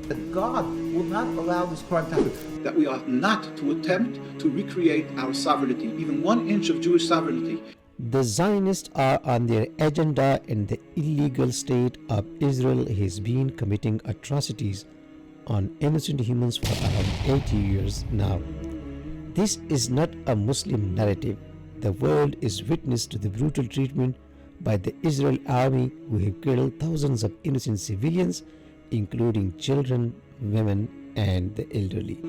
that God will not allow this crime to happen. That we ought not to attempt to recreate our sovereignty, even 1 inch of Jewish sovereignty. The Zionists are on their agenda, and the illegal state of Israel has been committing atrocities on innocent humans for around 80 years now. This is not a Muslim narrative. The world is witness to the brutal treatment by the Israel army, who have killed thousands of innocent civilians, including children, women, and the elderly.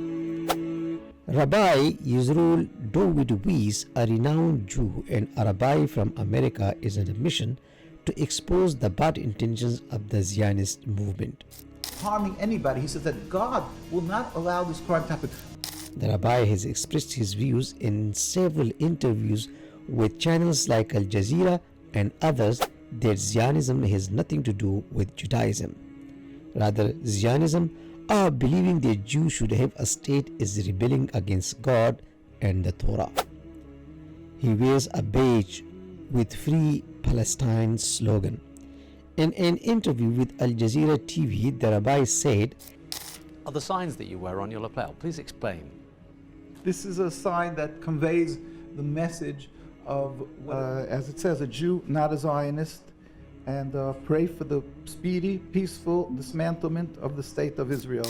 Rabbi Yisroel Dovid Weiss, a renowned Jew and a rabbi from America, is on a mission to expose the bad intentions of the Zionist movement. Harming anybody, he says that God will not allow this crime to happen. The rabbi has expressed his views in several interviews with channels like Al Jazeera and others that Zionism has nothing to do with Judaism. Rather, Zionism are believing that Jews should have a state is rebelling against God and the Torah. He wears a badge with Free Palestine slogan. In an interview with Al Jazeera TV, the rabbi said, "Are the signs that you wear on your lapel? Please explain." This is a sign that conveys the message of, as it says, a Jew, not a Zionist, and pray for the speedy, peaceful dismantlement of the state of Israel.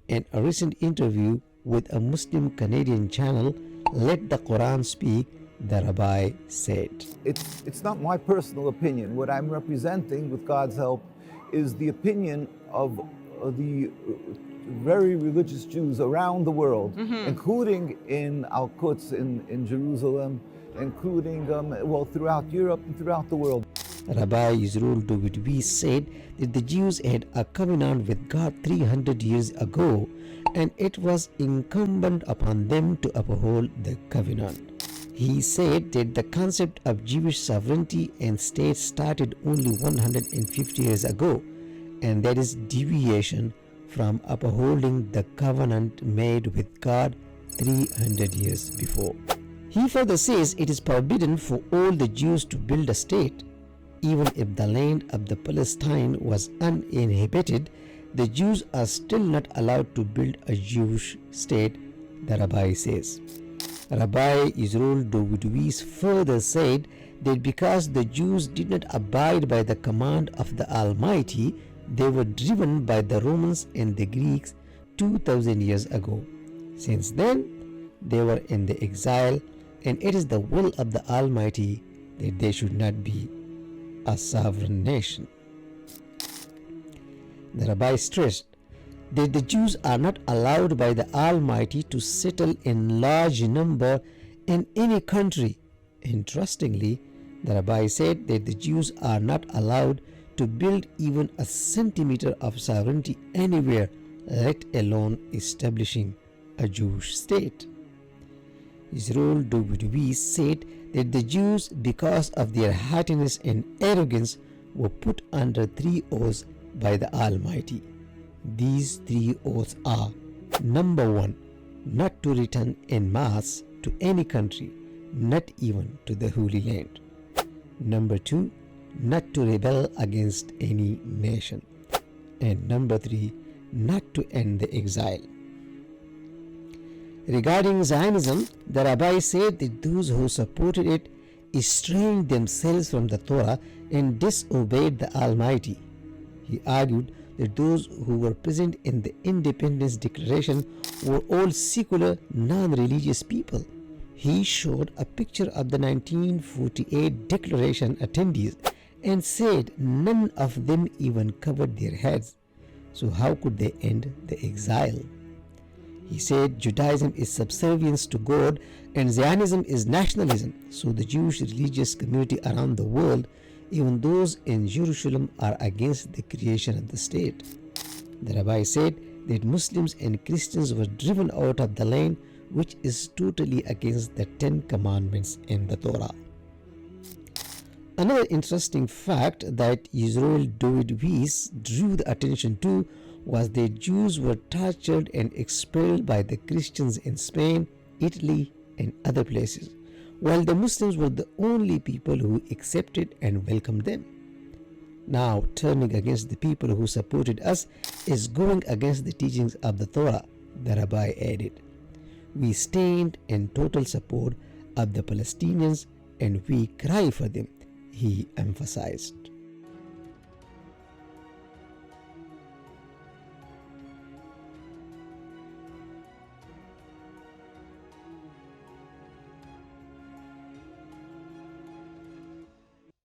In a recent interview with a Muslim Canadian channel, Let the Quran Speak, the rabbi said, It's not my personal opinion. What I'm representing, with God's help, is the opinion of the very religious Jews around the world, including in Al-Quds in Jerusalem, including throughout Europe and throughout the world. Rabbi Yisroel Dovid Weiss said that the Jews had a covenant with God 300 years ago, and it was incumbent upon them to uphold the covenant. He said that the concept of Jewish sovereignty and state started only 150 years ago, and that is deviation from upholding the covenant made with God 300 years before. He further says it is forbidden for all the Jews to build a state. Even if the land of the Palestine was uninhabited, the Jews are still not allowed to build a Jewish state, the rabbi says. Rabbi Yisroel Dovid Weiss further said that because the Jews did not abide by the command of the Almighty, they were driven by the Romans and the Greeks 2000 years ago. Since then, they were in the exile, and it is the will of the Almighty that they should not be a sovereign nation. The rabbi stressed that the Jews are not allowed by the Almighty to settle in large number in any country. Interestingly, the rabbi said that the Jews are not allowed to build even a centimeter of sovereignty anywhere, let alone establishing a Jewish state. Yisroel Dovid Weiss said that the Jews, because of their haughtiness and arrogance, were put under 3 oaths by the Almighty. These 3 oaths are: number 1, not to return en masse to any country, not even to the Holy Land; number 2, not to rebel against any nation; and number 3, not to end the exile. Regarding Zionism, the rabbi said that those who supported it estranged themselves from the Torah and disobeyed the Almighty. He argued that those who were present in the Independence Declaration were all secular, non-religious people. He showed a picture of the 1948 Declaration attendees and said none of them even covered their heads. So how could they end the exile? He said Judaism is subservience to God and Zionism is nationalism. So the Jewish religious community around the world, even those in Jerusalem, are against the creation of the state. The rabbi said that Muslims and Christians were driven out of the land, which is totally against the 10 commandments in the Torah. Another interesting fact that Yisroel Dovid Weiss drew the attention to was that Jews were tortured and expelled by the Christians in Spain, Italy, and other places, while the Muslims were the only people who accepted and welcomed them. Now turning against the people who supported us is going against the teachings of the Torah, the rabbi added. We stand in total support of the Palestinians and we cry for them, he emphasized.